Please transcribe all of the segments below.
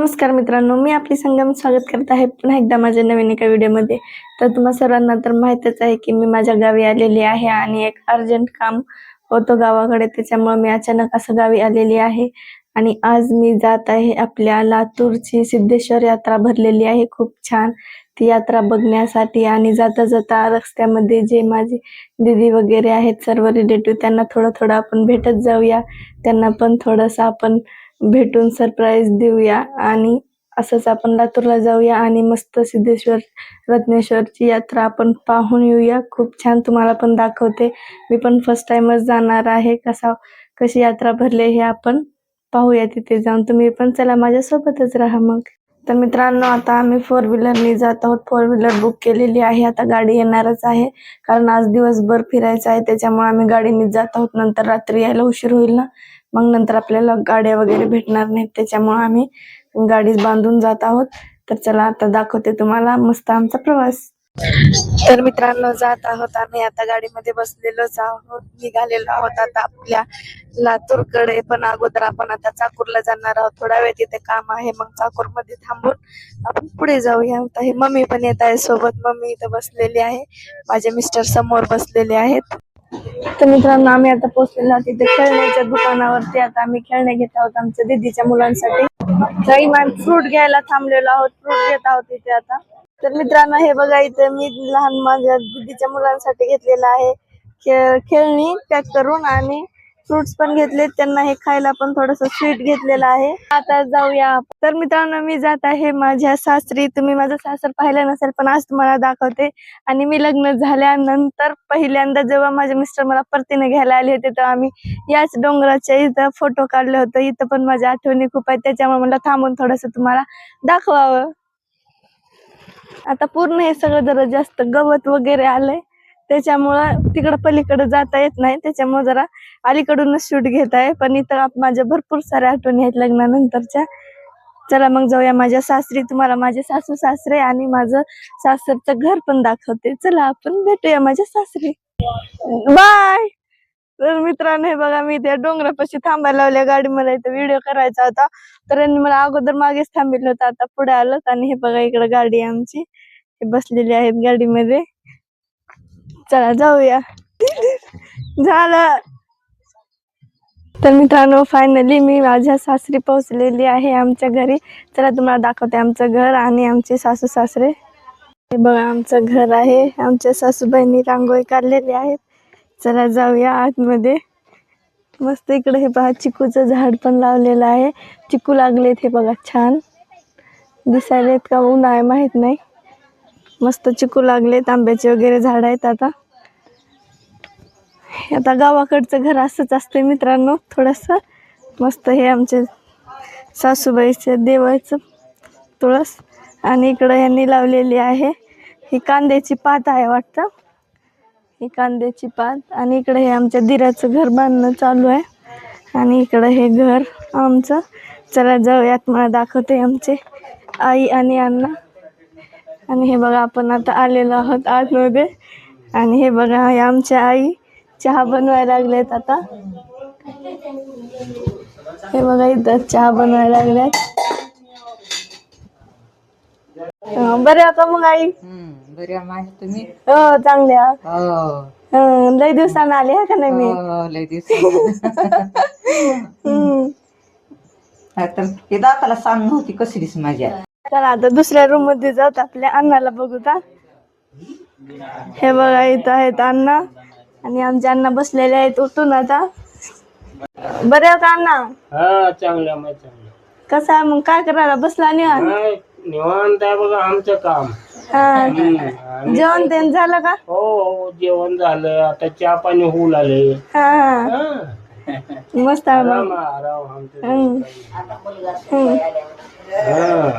नमस्कार मित्रांनो, मी आपली संगम स्वागत करत आहे पुन्हा एकदा माझ्या नवीन एका व्हिडिओमध्ये. तर तुम्हा सर्वांना तर माहीतच आहे की मी माझ्या गावी आलेली आहे आणि एक अर्जंट काम होतं गावाकडे, त्याच्यामुळे मी अचानक असं गावी आलेली आहे. आणि आज मी जात आहे आपल्या लातूरची सिद्धेश्वर यात्रा भरलेली आहे, खूप छान ती यात्रा बघण्यासाठी. आणि जाता जाता रस्त्यामध्ये जे माझे दीदी वगैरे आहेत सर्व रिलेटिव्ह, त्यांना थोडं थोडं आपण भेटत जाऊया, त्यांना पण थोडंसं आपण भेटून सरप्राईज देऊया. आणि असंच आपण लातूरला जाऊया आणि मस्त सिद्धेश्वर रत्नेश्वरची यात्रा आपण पाहून येऊया. खूप छान तुम्हाला पण दाखवते. मी पण फर्स्ट टाइमच जाणार आहे. कशी यात्रा भरली हे आपण पाहूया तिथे जाऊन. तुम्ही पण चला माझ्यासोबतच राहा मग. तर मित्रांनो, आता आम्ही 4 व्हीलरनी जात आहोत. 4 व्हीलर बुक केलेली आहे. आता गाडी येणारच आहे, कारण आज दिवसभर फिरायचं आहे, त्याच्यामुळे आम्ही गाडीनेच जात आहोत. नंतर रात्री यायला उशीर होईल ना, मग नंतर आपल्याला गाड्या वगैरे भेटणार नाहीत, त्याच्यामुळे आम्ही गाडी बांधून जात आहोत. तर चला आता दाखवते तुम्हाला मस्त आमचा प्रवास. तर मित्रांनो, जात आहोत आम्ही आता गाडीमध्ये बसलेलोच आहोत, निघालेलो आहोत आता आपल्या लातूरकडे. पण अगोदर आपण आता चाकूरला जाणार आहोत. थोडा वेळ तिथे काम आहे, मग चाकूर मध्ये थांबून आपण पुढे जाऊया. आता हे मम्मी पण येत आहे सोबत. मम्मी इथं बसलेली आहे, माझे मिस्टर समोर बसलेले आहेत. तर मित्रांनो, आम्ही आता पोहोचलेलो आहोत तिथे खेळण्याच्या दुकानावरती. आता आम्ही खेळणे घेत आहोत आमच्या दीदीच्या मुलांसाठी. काही मान फ्रूट घ्यायला थांबलेलो आहोत, फ्रूट घेत आहोत तिथे आता. तर मित्रांनो, हे बघा इथं मी लहान माझ्या दीदीच्या मुलांसाठी घेतलेलं आहे खेळणी पॅक करून, आणि फ्रुट्स पण घेतले त्यांना, हे खायला पण थोडस स्वीट घेतलेलं आहे. आता जाऊया. तर मित्रांनो, मी जात आहे माझ्या सासरी. तुम्ही माझं सासर पाहिलं नसेल, पण आज तुम्हाला दाखवते. आणि मी लग्न झाल्यानंतर पहिल्यांदा जेव्हा माझे मिस्टर मला परतीने घ्यायला आले होते, तेव्हा आम्ही याच डोंगराच्या इथं फोटो काढले होते. इथं पण माझ्या आठवणी खूप आहेत, त्याच्यामुळे मला थांबून थोडस तुम्हाला दाखवावं. आता पूर्ण हे सगळं जरा जास्त गवत वगैरे आलंय, त्याच्यामुळं तिकडं पलीकडे जाता येत नाही, त्याच्यामुळे जरा अलीकडूनच शूट घेत आहे. पण इथं माझ्या भरपूर साऱ्या आठवणी आहेत लग्नानंतरच्या. चला मग जाऊया माझ्या सासरी. तुम्हाला माझे सासू सासरे आणि माझं सासरचं घर पण दाखवते. चला आपण भेटूया माझ्या सासरी. बाय. तर मित्रांनो, हे बघा मी त्या डोंगरापाशी थांबायला लावल्या गाडी. मला इथं व्हिडिओ करायचा होता, तर यांनी मला अगोदर मागेच थांबिलं होतं. आता पुढे आलं. आणि हे बघा इकडे गाडी आमची बसलेली आहेत गाडीमध्ये. चला जाऊया. झालं. तर मित्रांनो, फायनली मी माझ्या सासरी पोहोचलेली आहे, आमच्या घरी. चला तुम्हाला दाखवते आमचं घर आणि आमचे सासू सासरे. हे बघा आमचं घर आहे. आमच्या सासूबाईंनी रांगोळी काढलेली आहेत. चला जाऊया आतमध्ये. मस्त इकडे हे पहा, चिकूचं झाड पण लावलेलं आहे. चिकू लागलेत हे बघा, छान दिसायलेत का उन्हाळे माहित नाही. मस्त चिकू लागलेत. आंब्याचे वगैरे झाड आहेत. आता गावाकडचं घर असंच असते मित्रांनो, थोडस मस्त. हे आमचे सासूबाईचे देवाचं तुळस. आणि इकडं यांनी लावलेली आहे ही कांद्याची पात आहे वाटतं, ही कांद्याची पात. आणि इकडे हे आमच्या दिराचं घर बांधणं चालू आहे. आणि इकडं हे घर आमचं. चला जाऊयात, मला दाखवते आमचे आई आणि अण्णा. आणि हे बघा आपण आता आलेलो आहोत आतमध्ये. आणि हे बघा हे आमच्या आई चहा बनवायला लागलेत आता. हे बघा इथं चहा बनवायला लागल्यात. बरे आता मग आई? बऱ्या माहिती तुम्ही? हो चांगल्या. हो लय दिवसानं आली आहे का नाही मी? लय दिवस. तर ते दाताला सांग नव्हती कसलीच माझ्या. चला आता दुसऱ्या रूम मध्ये जात आपल्या अण्णाला बघू. हे बघा इथं आहेत अण्णा, आणि आमचे अण्णा बसलेले आहेत उठून आता. बरे आहेत अण्णा? हा चांगल्या माहिती. कसं आहे मग, काय करायला बसला निवांत आहे बघा आमचं काम. जेवण तेन झालं का? हो जेवण झालं, आता चहा पाणी होऊ लागले. मस्त आहे मग.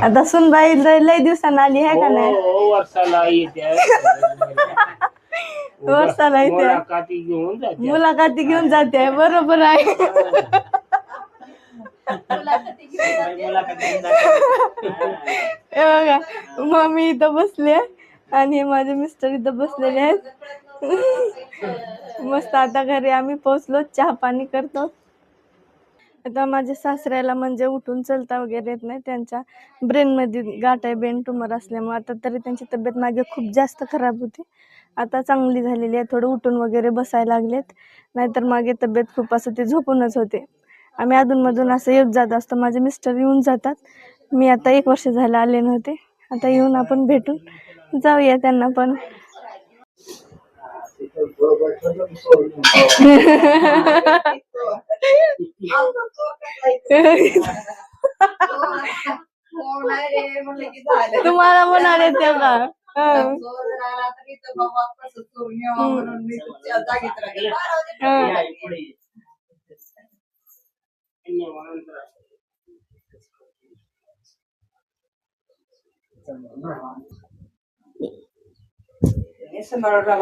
आता सुनबाई लय दिवसानं आली आहे का नाही? वर्षाला येते. वर्षाला येते, मुलाखती घेऊन जाते. मुलाखती घेऊन जाते. बरोबर आहे. हे बघा मम्मी इथं बसली आणि हे माझे मिस्टर इथं बसलेले आहेत. मस्त आता घरी आम्ही पोहोचलो, चहा पाणी करतो. आता माझ्या सासऱ्याला म्हणजे उठून चलता वगैरे येत नाही, त्यांच्या ब्रेनमध्ये गाठ आहे, ब्रेन ट्यूमर असल्यामुळे. आता तरी त्यांची तब्येत मागे खूप जास्त खराब होती, आता चांगली झालेली आहे, थोडं उठून वगैरे बसायला लागलेत. नाहीतर मागे तब्येत खूप असं ते झोपूनच होते. आम्ही अधूनमधून असं येत जात असतो, माझे मिस्टर येऊन जातात. मी आता 1 वर्ष झालं आले नव्हते, आता येऊन आपण भेटून जाऊया त्यांना पण. तुम्हाला म्हणाले तेव्हा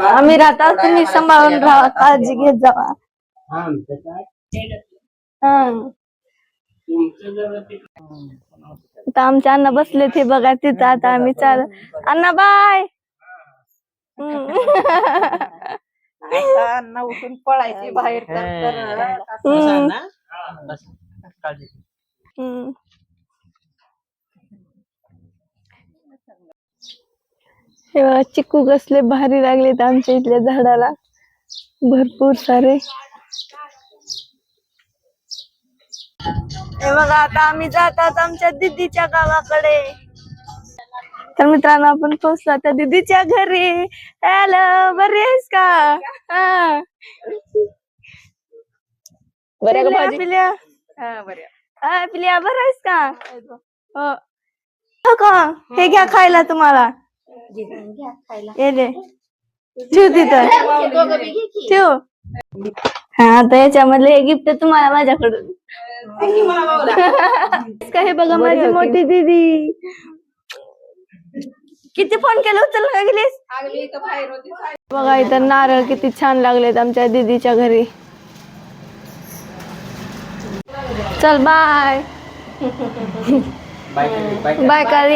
आम्ही राहता, तुम्ही सांभाळून राहा, काळजी घेत जावा. आता आमचे अण्णा बसले ते बघा तिथं. आता आम्ही चाल अण्णा बाय. अण्णा उठून पळायची बाहेर हे बघा चिकू कसले भारी लागलेत आमच्या इथल्या झाडाला, भरपूर सारे. हे बघा आता आम्ही जातात आमच्या दीदीच्या गावाकडे. तर मित्रांनो आपण पोहोचलो आता दीदीच्या घरी. हॅलो, बरी आहेस का? पिल्या पिल्या बरं आहेस का? हो का? हे घ्या खायला तुम्हाला. येले ठेव तिथं, ठेव. हा आता याच्यामधले हे गिफ्ट तुम्हाला माझ्याकडून. काय हे बघा माझी मोठी दीदी. किती फोन केले, उचल का गेलीस? बघा इथं नारळ किती छान लागलेत आमच्या दीदीच्या घरी. चल बाय बाय कर,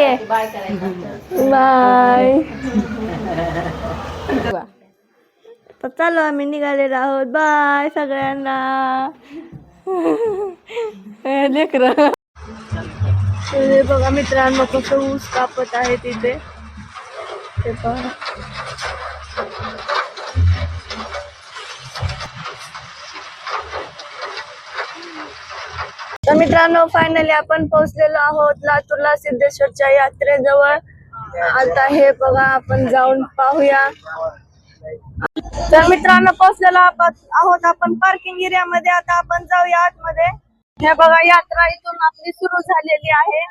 बाय. तर चलो आम्ही निघालेलो आहोत, बाय सगळ्यांना. लेकर बघा मित्रांनो कसं ऊस कापत आहे तिथे, ते पहा. तर मित्रांनो फायनली आपण पोहोचलेलो आहोत लातूरला सिद्धेश्वरच्या यात्रेजवळ. आता हे बघा आपण जाऊन पाहूया. तर मित्रांनो पोहोचलेलो आहोत आपण पार्किंग एरियामध्ये. आता आपण जाऊया आतमध्ये. हे बघा यात्रा इथून आपली सुरू झालेली आहे.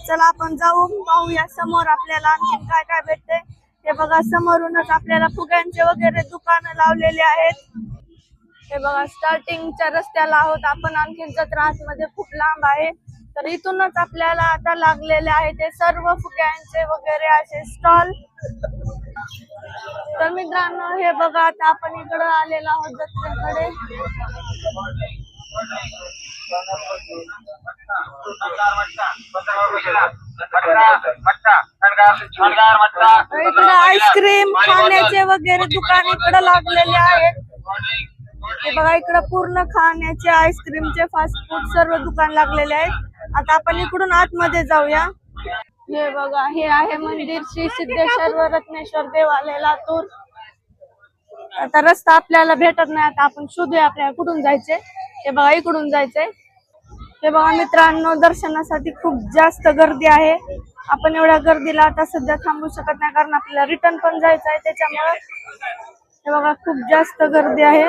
चला आपण जाऊ पाहूया समोर आपल्याला आणखी काय काय भेटते. हे बघा समोरूनच आपल्याला फुग्यांचे वगैरे दुकानं लावलेले आहेत. हे बघा स्टार्टिंगच्या रस्त्याला आहोत आपण, आणखी जत्रा आतमध्ये खूप लांब आहे. तर इथूनच आपल्याला आता लागलेले आहे ते सर्व फुग्यांचे वगैरे असे स्टॉल. तर मित्रांनो हे बघा आता आपण इकडे आलेलो आहोत जत्रेकडे. इकडे आईस्क्रीम खाण्याचे वगैरे दुकान इकडे लागलेले आहेत. हे बघा इकडे पूर्ण खाण्याचे, आईस्क्रीमचे, फास्ट फूड सर्व दुकान लागलेले आहेत. आता आपण इकडून आतमध्ये जाऊया. हे बघा हे आहे मंदिर श्री सिद्धेश्वर व रत्नेश्वर देवालय लातूर. आता रस्ता आपल्याला भेटत नाही, आता आपण शोधूया आपल्याला कुठून जायचे. हे बघा इकडून जायचंय. हे बघा मित्रांनो दर्शनासाठी खूप जास्त गर्दी आहे. आपण एवढ्या गर्दीला आता सध्या थांबू शकत नाही, कारण आपल्याला रिटर्न पण जायचं आहे. त्याच्यामुळे हे बघा खूप जास्त गर्दी आहे.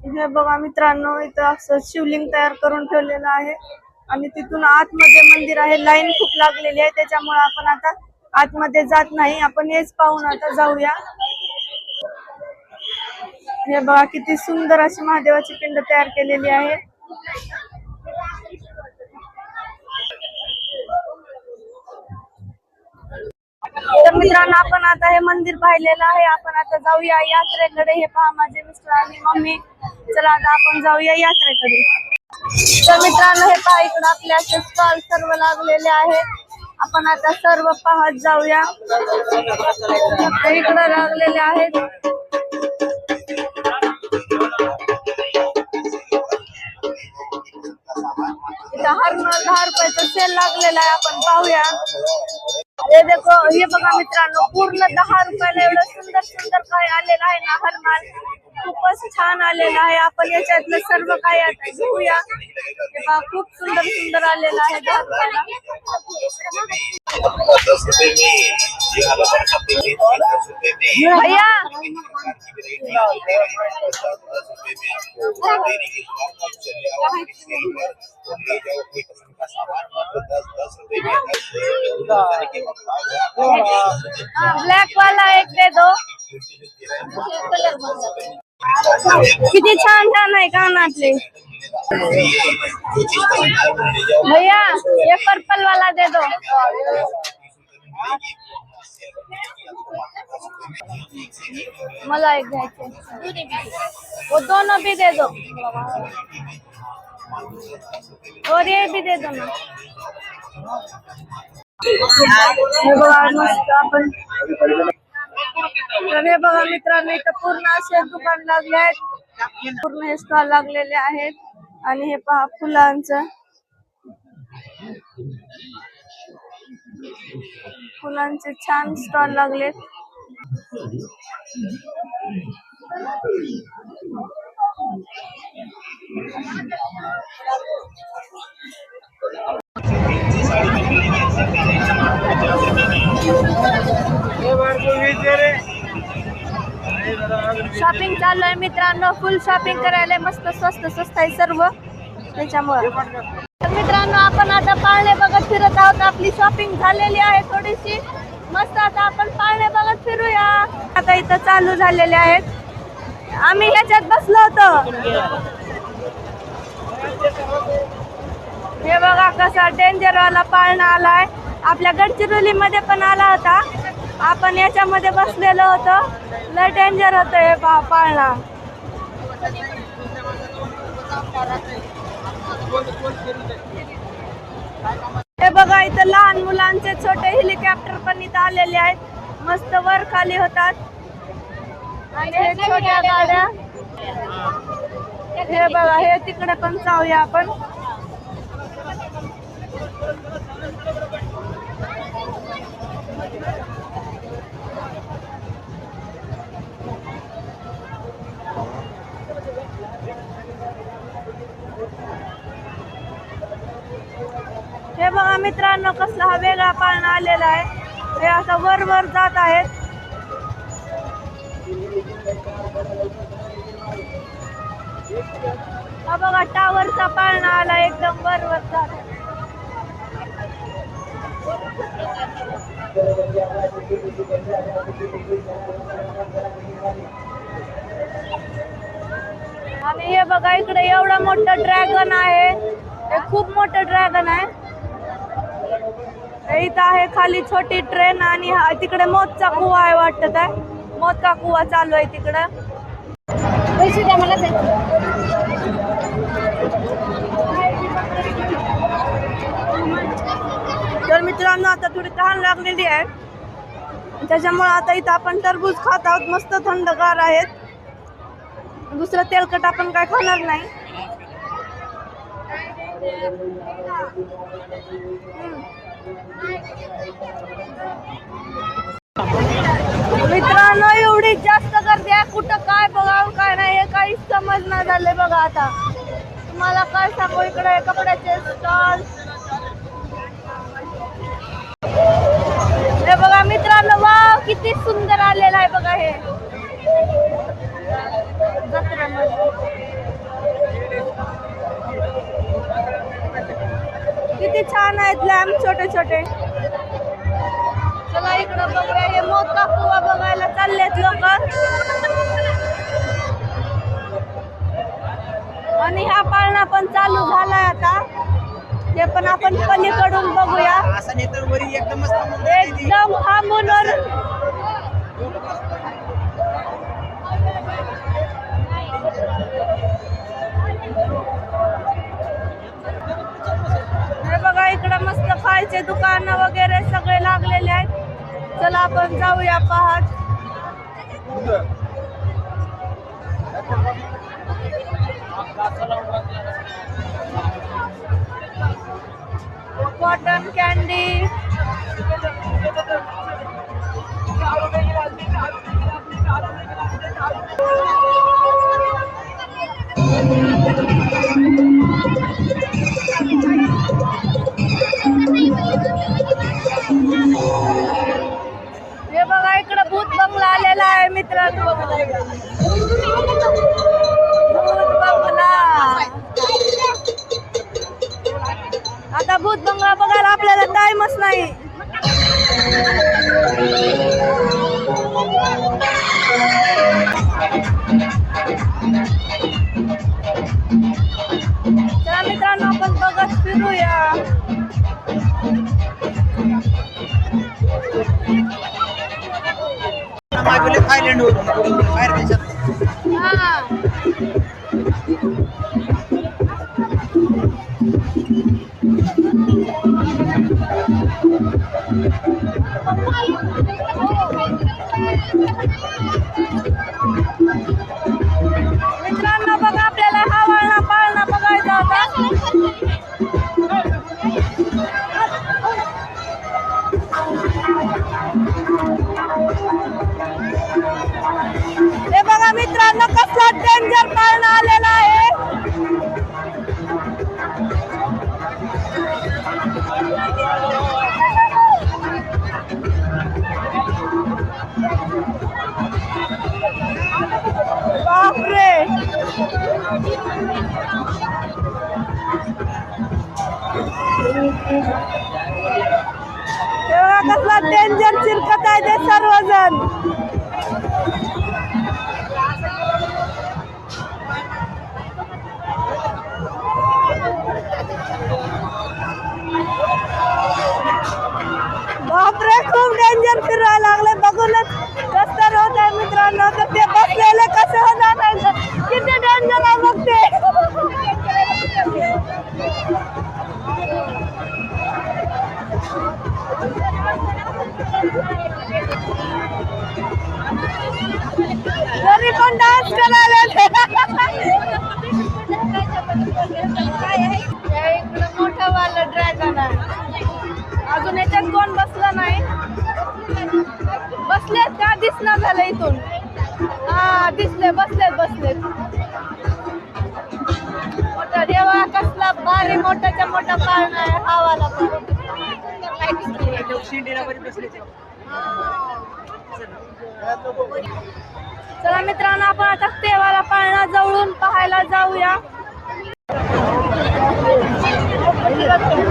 हे बघा मित्रांनो इथं असं शिवलिंग तयार करून ठेवलेलं आहे आणि तिथून आतमध्ये मंदिर आहे. लाईन खूप लागलेली आहे, त्याच्यामुळे आपण आता आतमध्ये जात नाही. आपण हेच पाहून आता जाऊया. हे बघा किती सुंदर अशी महादेवाची पिंड तयार केलेली आहे. तर मित्रांनो आपण आता हे मंदिर पाहिलेलं आहे. आपण आता जाऊया यात्रेकडे. हे पहा माझे मिस्टर आणि मम्मी. चला आता आपण जाऊया यात्रेकडे. तर मित्रांनो हे पहा इकडे आपले असे स्टॉल सर्व लागलेले आहेत. आपण आता सर्व पाहत जाऊया. इकडे लागलेले आहेत. हरनं 10 रुपयाचा सेल लागलेला आहे, आपण पाहूया. हे देखो, हे बघा मित्रांनो, पूर्ण 10 रुपयाला एवढं सुंदर सुंदर काही आलेलं आहे ना हरमाल. खूपच छान आलेलं आहे. आपण याच्यातलं सर्व काही आता घेऊया. हे पहा, खूप सुंदर सुंदर आलेलं आहे 10 रुपयाला. भैया ब्लैक वाला एक दे दो. किती छान छान आहे कानातले. भैया ये पर्पल वाला दे दो. मला एक घ्यायचे. वो दोनों भी दे दो और ये भी दे दो ना. हे बघा मस्त आपण. तर हे बघा मित्रांनो, इथं पूर्ण असे दुकान लागले आहेत. पूर्ण हे स्टॉल लागलेले आहेत. आणि हे पहा फुलांचं, फुलांचे छान स्टॉल लागलेत. शॉपिंग चालू आहे मित्रांनो, फुल शॉपिंग करायला. मस्त स्वस्त स्वस्त आहे सर्व त्याच्यामुळे. तर मित्रांनो, आपण आता पाळणे बघत फिरत आहोत. आपली शॉपिंग झालेली आहे थोडीशी. मस्त आता आपण पाळणे बघत फिरूया. आता इथं चालू झालेले आहेत. आम्ही ह्याच्यात बसलो होतो. हे बघा कसा डेंजर वाला पाळणा आलाय. आपल्या गडचिरोली मध्ये पण आला होता. आपण याच्यामध्ये बसलेलो होतो. लय डेंजर होतं हे पाळणा. हे बघा इथं लहान मुलांचे छोटे हेलिकॉप्टर पण इथं आलेले आहेत. मस्त वर खाली होतात. आणि हे छोट्या गाड्या. हे बघा, हे तिकडे पण जाऊया आपण. हे बघा मित्रांनो, कसला हा वेगळा पाळणा आलेला आहे. हे असं वर वर जात आहेत. हा बघा टावरचा पाळणा आला, एकदम वर वर जात. आणि हे बघा इकडे एवढं मोठं ड्रॅगन आहे. हे खूप मोठं ड्रॅगन आहे. इथं आहे खाली छोटी ट्रेन. आणि तिकडे मौतचा कुवा आहे वाटत आहे. मौतचा कुवा चालू आहे तिकडं. तर मित्रांनो, आता थोडी तहान लागलेली आहे. त्याच्यामुळे आता इथं आपण टरबूज खात आहोत. मस्त थंडगार आहेत. दुसरं तेलकट आपण काय खाणार नाही. मित्रांनो, एवढी जास्त गर्दी आहे. कुठं काय बघावं काय नाही हे काही समजणार झालंय बघा. आता तुम्हाला काय सांगू, इकडे कपड्याचे स्टॉल. हे बघा मित्रांनो, वाव किती सुंदर आलेलं आहे बघा. हे किती छान आहेत लॅम्प छोटे छोटे. चला इकडं बघूया. हे मोठा कुवा बघायला चाललेत लोक. आणि हा पाळणा पण चालू झालाय आता. ते पण आपण पलीकडून बघूया. एकदम थांबून. हे बघा इकडं मस्त खायचे दुकान वगैरे सगळे लागलेले आहेत. चला आपण जाऊया पाहत. Cotton candy. हे बघा इकडं भूत बंगला आलेला आहे मित्रांनो. भूत बंगला. आता भूत बंगला बघायला आपल्याला टाइमच नाही. चला मित्रांनो आपण बघत फिरूया. थायलंड वरून बाहेर देशात. मित्रांनो बघा आपल्याला हा वळणा पाळणा बघायचा होता. हे बघा मित्रांनो कसला डेंजर पाळणा आलेला आहे. बापरे. हे बघा कसला डेंजर चिरकत आहे ते सर्वजण. बापरे खूप डेंजर फिरायला लागले. बघूनच कसं होत आहे मित्रांनो. तर ते बसलेले कसं होणार आहे. किती डेंजर आहे बघ ते. तरी पण डान्स करायला. इकडं मोठं वालं ड्रॅगन आहे. अजून याच्यात कोण बसलं नाही. बसलेत का दिसणार झालं इथून. हा दिसले बसलेत बसलेत. मोठा देवा कसला भारी मोठाच्या मोठा पाळणा आहे हा वाला पण. चला मित्रांनो आपण आता ते वाला पाळणा जवळून पाहायला जाऊया.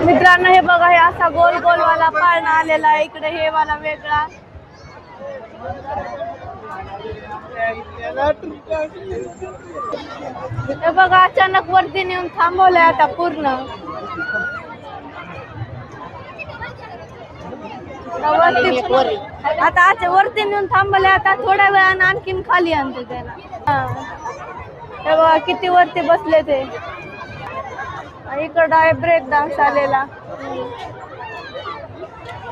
मित्रांनो हे बघा हे असा गोल गोल वाला पाळणा आलेला आहे. इकडे हे वाला वेगळा. हे बघा अचानक वरती नेऊन थांबवलंय आता पूर्ण. आता वरती नेऊन थांबवलंय. आता थोड्या वेळानं आणखीन खाली आणते त्याला. हे बघा किती वरती बसले ते. इकडं आहे ब्रेक डान्स आलेला.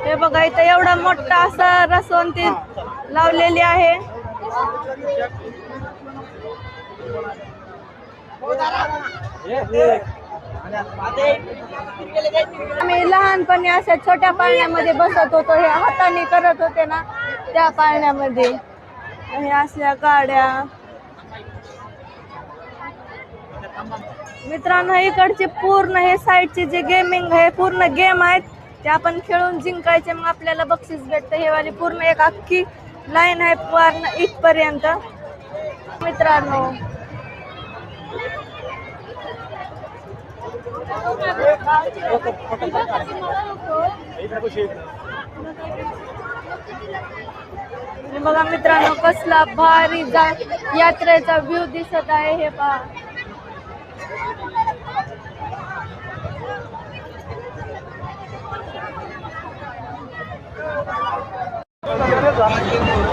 हे बघा इथं एवढा मोठा असा रसवंती लावलेली आहे. आम्ही लहानपणी अशा छोट्या पाळण्यामध्ये बसत होतो. हे हाताने करत होते ना त्या पाळण्यामध्ये. हे असल्या गाड्या. मित्रांनो इकडचे पूर्ण हे साईडचे जे गेमिंग आहे पूर्ण गेम आहेत ते आपण खेळून जिंकायचे. मग आपल्याला बक्षीस भेटतं. हे वाली पूर्ण एक अख्खी लाईन आहे पूर्ण इथपर्यंत मित्रांनो. बघा मित्रांनो कसला भारी यात्रेचा व्ह्यू दिसत आहे. हे पहा.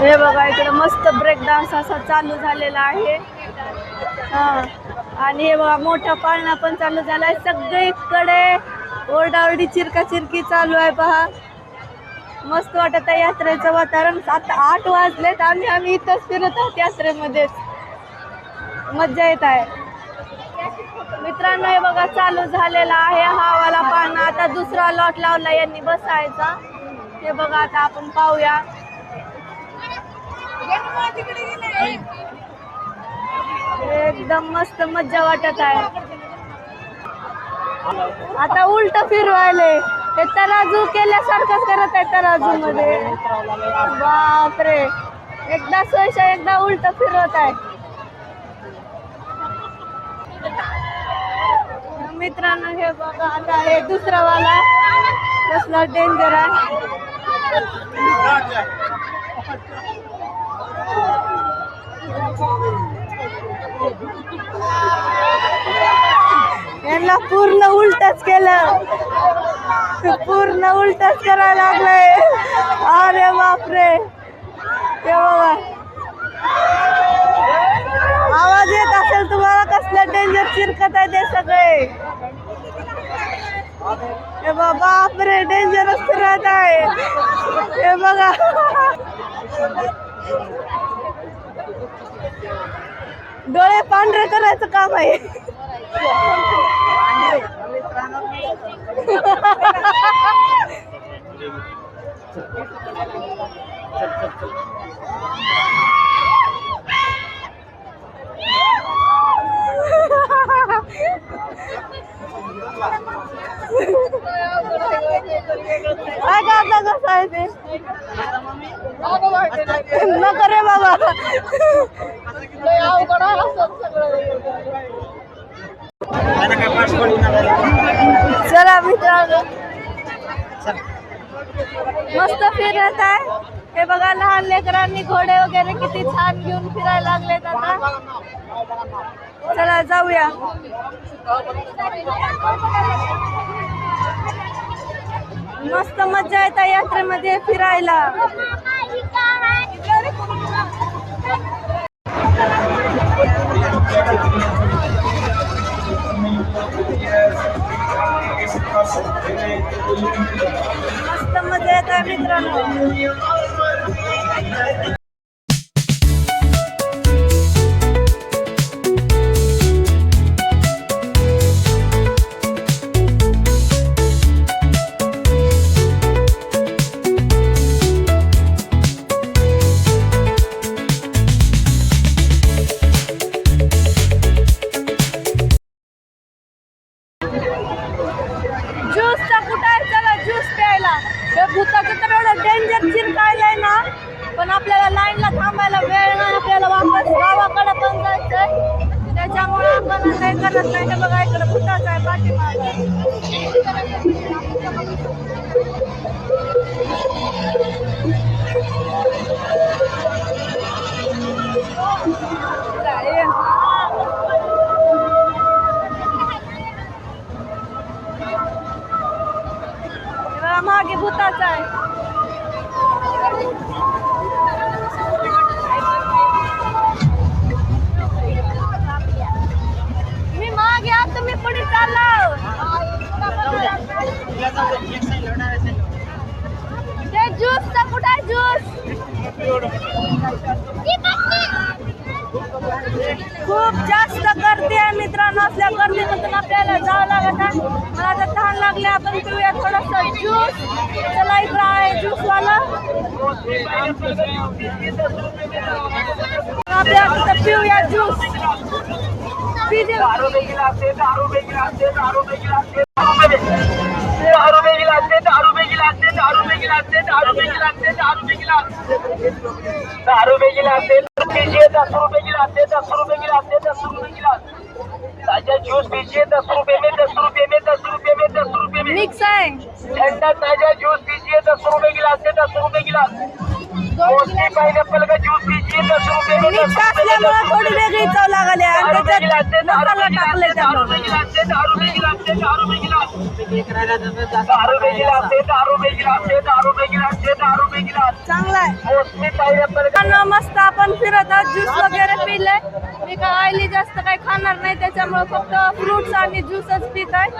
हे बघा इकडे मस्त ब्रेक डान्स असा चालू झालेला आहे. हा आणि हे बघा मोठा पाळणा पण चालू झालाय. सगळीकडे ओरडाओरडी चिरकाचिरकी चालू आहे पहा. मस्त वाटत आहे यात्रेचं वातावरण. आता 8 वाजलेत. आम्ही इथंच फिरत आहोत यात्रेमध्येच. मज्जा येत आहे. मित्रांनो हे बघा चालू झालेला आहे हा वाला पाळणा. आता दुसरा लॉट लावला यांनी बसायचा. हे बघा आता आपण पाहूया. एकदम मस्त मज्जा वाटत आहे. आता उलट फिरवायले ते तराजू केल्यासारखंच करत आहे तराजू मध्ये. बापरे एकदा सोयशा एकदा उलट फिरवत आहे. मित्रांनो हे बघा आता हे दुसरा वाला कसला डेंजर आहे. यांना पूर्ण उलटच केलं. पूर्ण उलटच करायला लागलंय. अरे बापरे हे बघा आवाज येत असेल तुम्हाला कसलं डेंजर चिरकत आहे ते सगळे. हे बापरे डेंजरच फिरत आहे. हे बघा डोळे पांढरे करायचं काम आहे. काय करता कसं आहे ते नको रे बाबा. चला मित्रांनो मस्त फिरत आहे. हे बघा लहान लेकरांनी घोडे वगैरे किती छान घेऊन फिरायला लागलेत. आता चला जाऊया. मस्त मजा येते यात्रेमध्ये फिरायला. मस्त मजा येते मित्रांनो. ज्यूसचा कुठं आहे चला ज्यूस प्यायला. हे भूताचं तर एवढं डेंजर चिरकायलंय ना पण आपल्याला लाईनला थांबायला वेळ नाही. आपल्याला वापस गावाकडे पण जायचंय त्याच्यामुळे आपण काही करत नाही. हे बघा इकडे भूताचं आहे पाठीमागे. मागे भूताचा आहे. मी मागे आत तुम्ही पुढे चालला. ते ज्यूसचा कुठं आहे ज्यूस. खूप जास्त गर्दी आहे मित्रांनो. असल्या गर्दीमधून आपल्याला जावं लागत आहे. मला आता तहान लागले आपण पिऊया थोडासा ज्यूस. चला इकडं आहे ज्यूसवाला. आपल्याला तिथं पिऊया ज्यूस. जूस पीजिए 10 रुपए में 10 रुपए में 10 रुपए में 10 रुपए में मिक्स आहे. ठंडा ताजा जूस पीजिए 10 रुपए गिलास से 10 रुपए गिलास. मौसमी पाइनएप्पल का जूस पीजिए 10 रुपए में 10 मिक्स असल्यामुळे थोडी वेगळी चव लागली आहे. त्याच्यात मसाला टाकले त्यामुळे चांगला आहे. मौसमी पाइनएप्पल पण मस्त आपण फिरत आहोत. ज्यूस वगैरे पिले. मी काय ऑइली जास्त काही खाणार नाही त्याच्यामुळे फक्त फ्रुट्स आणि ज्यूसच पित आहे.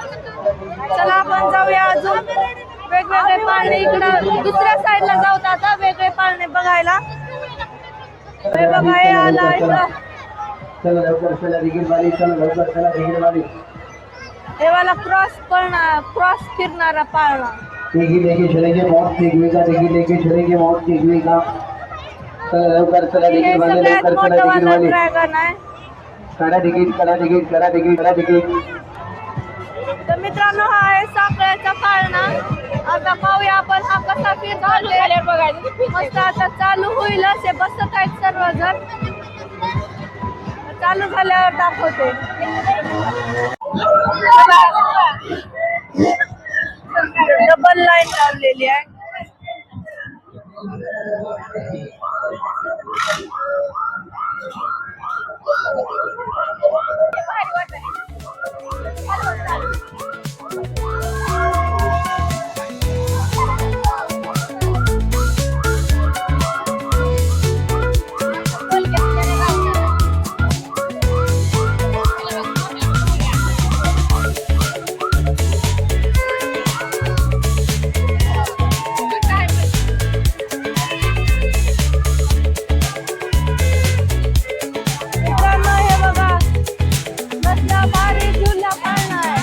चला आपण जाऊया अजून वेगवेगळे पाळणे. इकडं दुसऱ्या साईडला जाऊ आता वेगळे पाळणे बघायला. हे बघा हे आला इकडं चला लवकर चला तिकीट वाली, चला लवकर चला तिकीट वाली. देवाला क्रॉस फिरणारा पाळणा. तिकीट लेके चलेंगे मौत सीखने का, तिकीट लेके चलेंगे मौत सीखने का. चला लवकर चला हे तिकीट वाले, सगळ्यात लवकर मोठं चला तिकीट वाला वाली. ड्रॅगन आहे. काढा तिकीट, काढा तिकीट, काढा तिकीट, काढा तिकीट. तर मित्रांनो हा आहे साखळ्याचा पाळणा. आता पाहूया आपण हा कसा फिरतो. मस्त आता चालू होईल असे बसत आहेत सर्वजण. चालू झाल्यावर दाखवते. डबल लाईन लावलेली आहे. मित्रांनो हे बघा कसला भारी झुला पाळणा आहे.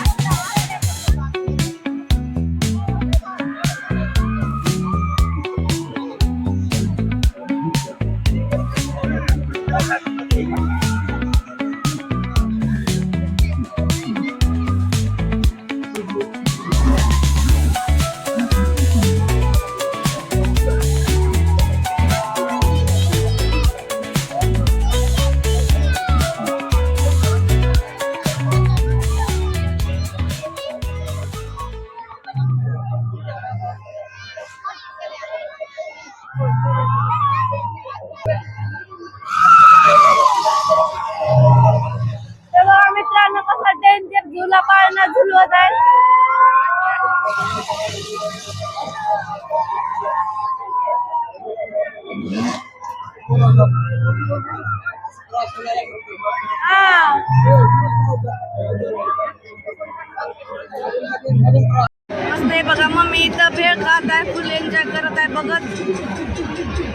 तेव्हा मित्रांनो कसा डेंजर झुला पाळणा झुलवत आहे. मस्त आहे बघा. मम्मी इथं भेळ खात आहे, फुल एन्जॉय करत आहे.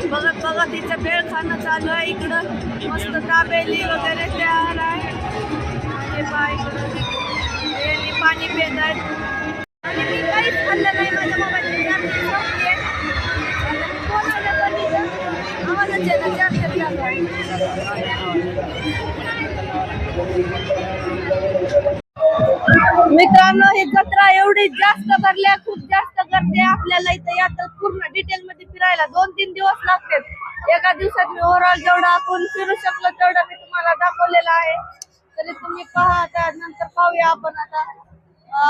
बघत इथं भेळ खाणं चालू आहे. इकडं मस्त दाबेली वगैरे तयार आहे. हे पहा इकडं हे पाणी पित आहेत. आणि मी काहीच खाल्लं नाही. माझ्या मोबाईलची चार्जिंग संपली आहे. आता मी फोन आला कधीचा आवाजच येतं चार्जर चालू आहे. मित्रांनो ही जत्रा एवढी जास्त भरल्या, खूप जास्त गर्दी आहे. आपल्याला इथं यात्रा पूर्ण डिटेल मध्ये फिरायला 2-3 दिवस लागतात. एका दिवसात मी ओव्हरऑल जेवढा आपण फिरू शकलो तेवढा मी तुम्हाला दाखवलेला आहे. तरी तुम्ही पहा. त्यानंतर पाहूया आपण आता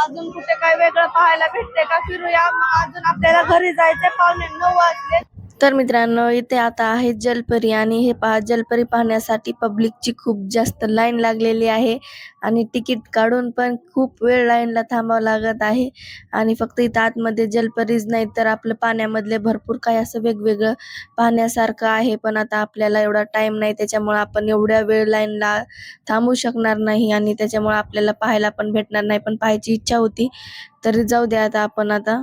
अजून कुठे काय वेगळं पाहायला भेटते का, फिरूया. मग अजून आपल्याला घरी जायचे 8:45 वाजले. तर मित्रांनो इथे आता आहे जलपरी. आणि हे पहा जलपरी पाहण्यासाठी पब्लिकची खूप जास्त लाईन लागलेली आहे. आणि तिकीट काढून पण खूप वेळ लाईनला थांबावं लागत आहे. आणि फक्त इथं आतमध्ये जलपरीच नाही तर आपलं पाण्यामधले भरपूर काही असं वेगवेगळं पाहण्यासारखं आहे. पण आता आपल्याला एवढा टाइम नाही, त्याच्यामुळे आपण एवढ्या वेळ लाईनला थांबू शकणार नाही. आणि त्याच्यामुळे आपल्याला पाहायला पण भेटणार नाही. पण पाहायची इच्छा होती तरी जाऊ द्या. आता आपण आता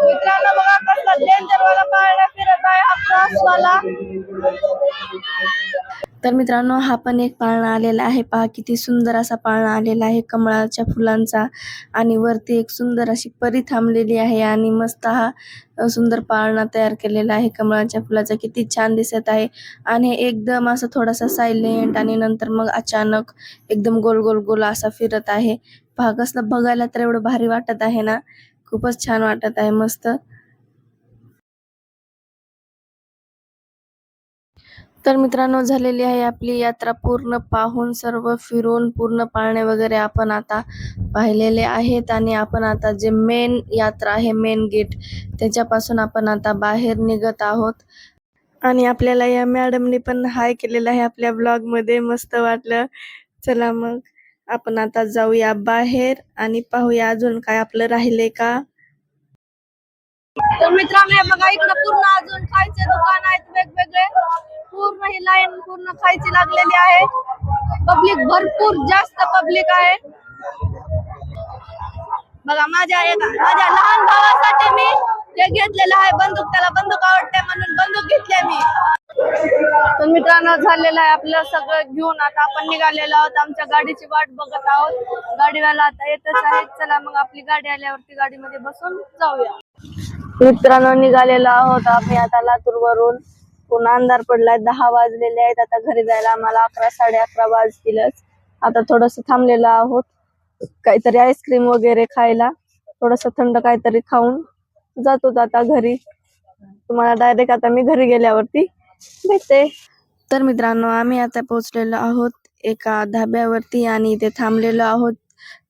मित्रांनो बघा कसला डेंजर वाला पाळणा फिरत आहे हा क्रॉस वाला. तर मित्रांनो हा पण एक पाळणा आलेला आहे. पहा किती सुंदर असा पाळणा आलेला आहे कमळाच्या फुलांचा. आणि वरती एक सुंदर अशी परी थांबलेली आहे. आणि मस्त हा सुंदर पाळणा तयार केलेला आहे कमळाच्या फुलाचा. किती छान दिसत आहे. आणि एकदम असं थोडासा सायलेंट आणि नंतर मग अचानक एकदम गोल गोल गोल असा फिरत आहे. पहा कसलं बघायला तर एवढं भारी वाटत आहे ना. खूपच छान वाटत आहे. मस्त. तर मित्रांनो झालेली आहे आपली यात्रा पूर्ण. पाहून सर्व फिरून पूर्ण पाळणे वगैरे आपण आता पाहिलेले आहेत. आणि आपण आता जे मेन यात्रा आहे मेन गेट त्याच्यापासून आपण आता बाहेर निघत आहोत. आणि आपल्याला या मॅडमने पण हाय केलेला आहे आपल्या ब्लॉग मध्ये. मस्त वाटलं. चला मग आपण आता जाऊया बाहेर आणि पाहूया अजून काय आपलं राहिले का. तर मित्रांनो हे बघा इकडे पूर्ण अजून खायचे दुकान आहेत वेगवेगळे. पूर्ण ही लाईन पूर्ण खायची लागलेली आहे. पब्लिक भरपूर जास्त पब्लिक आहे. बघा माझ्या लहान भावासाठी मी हे घेतलेलं आहे बंदूक. त्याला बंदूक आवडते म्हणून बंदूक घेतली मी. तर मित्रांनो झालेलं आहे आपलं सगळं घेऊन. आता आपण निघालेलो आहोत. आमच्या गाडीची वाट बघत आहोत. गाडीवाला आता येतच आहे. चला मग आपली गाडी आल्यावरती गाडीमध्ये बसून जाऊया. मित्रांनो निघालेलो आहोत आम्ही आता लातूर वरून. पुन्हा अंधार पडलाय. 10 वाजलेले आहेत. आता घरी जायला आम्हाला 11 11:30 वाजतीलच. आता थोडस थांबलेलो आहोत काहीतरी आईस्क्रीम वगैरे खायला. थोडस थंड काहीतरी खाऊन जातो आता घरी. तुम्हाला डायरेक्ट आता मी घरी गेल्यावरती भेटते. तर मित्रांनो आम्ही आता पोहोचलेलो आहोत एका धाब्यावरती आणि इथे थांबलेलो आहोत.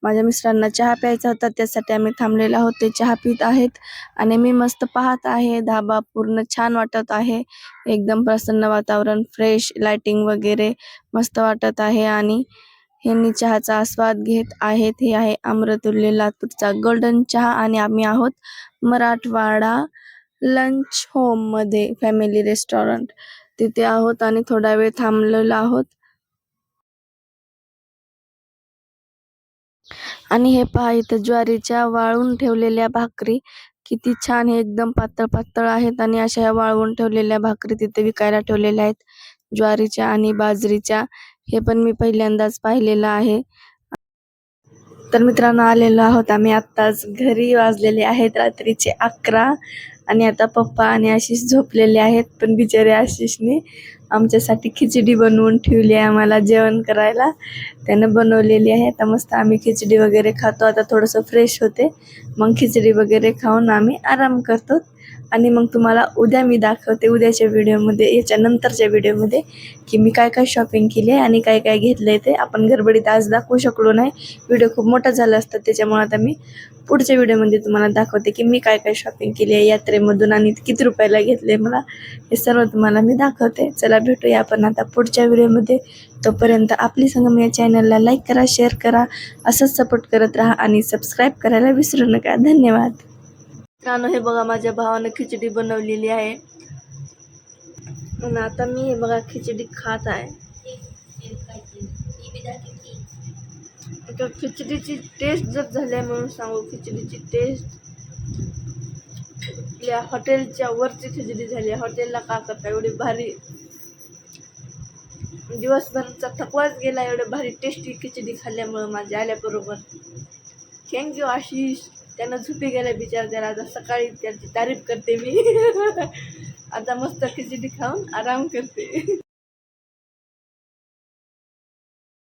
माझ्या मिस्टरांना चहा प्यायचा होता त्यासाठी आम्ही थांबलेलो आहोत. ते चहा पित आहेत आणि मी मस्त पाहत आहे. धाबा पूर्ण छान वाटत आहे. एकदम प्रसन्न वातावरण, फ्रेश लाइटिंग वगैरे मस्त वाटत आहे आणि ह्यांनी चहाचा आस्वाद घेत आहेत. हे आहे अमृतुल्य लातूरचा गोल्डन चहा आणि आम्ही आहोत मराठवाडा लंच होम मध्ये, फॅमिली रेस्टॉरंट तिथे आहोत आणि थोडा वेळ थांबलेलो आहोत. आणि हे पहा इथं ज्वारीच्या वाळून ठेवलेल्या भाकरी किती छान, हे एकदम पातळ पातळ आहेत आणि अशा ह्या वाळवून ठेवलेल्या भाकरी तिथे विकायला ठेवलेल्या आहेत ज्वारीच्या आणि बाजरीच्या. हे पण मी पहिल्यांदाच पाहिलेलं आहे. तर मित्रांनो आलेलो आहोत आम्ही आत्ताच घरी. वाजलेले आहेत रात्रीचे 11 आणि आता पप्पा आणि आशिष झोपलेले आहेत. पण बिचारे आशिषने आमच्यासाठी खिचडी बनवून ठेवली आहे आम्हाला जेवण करायला. त्यानं बनवलेली आहे. आता मस्त आम्ही खिचडी वगैरे खातो. आता थोडंसं फ्रेश होते मग खिचडी वगैरे खाऊन आम्ही आराम करतो. आणि मग तुम्हाला उद्या मी दाखवते, उद्याच्या व्हिडिओमध्ये, याच्या नंतरच्या व्हिडिओमध्ये, की मी काय काय शॉपिंग केली आहे आणि काय काय घेतलंय ते. आपण गडबडीत आज दाखवू शकलो नाही, व्हिडिओ खूप मोठा झाला असता. त्याच्यामुळे आता मी पुढच्या व्हिडिओमध्ये तुम्हाला दाखवते की मी काय काय शॉपिंग केली आहे यात्रेमधून आणि किती रुपयाला घेतले मला, हे सर्व तुम्हाला मी दाखवते. चला भेटूया आपण आता पुढच्या व्हिडिओमध्ये. तोपर्यंत आपली संगम या चॅनलला लाईक करा, शेअर करा, असंच सपोर्ट करत राहा आणि सबस्क्राईब करायला विसरू नका. धन्यवाद. मित्रांनो हे बघा माझ्या भावानं खिचडी बनवलेली आहे आणि आता मी हे बघा खिचडी खात आहे. खिचडीची टेस्ट जर झाली आहे म्हणून सांगू, खिचडीची टेस्ट आपल्या हॉटेलच्या वरची खिचडी झाली आहे. हॉटेलला का करता एवढी भारी, दिवसभरचा थकवाच गेला एवढे भारी टेस्टी खिचडी खाल्ल्यामुळं माझ्या आल्याबरोबर. थँक्यू आशिष. त्यानं झोपी गेल्या बिचार, त्याला आता सकाळी त्याची तारीफ करते मी. आता मस्त खिचडी खाऊन आराम करते.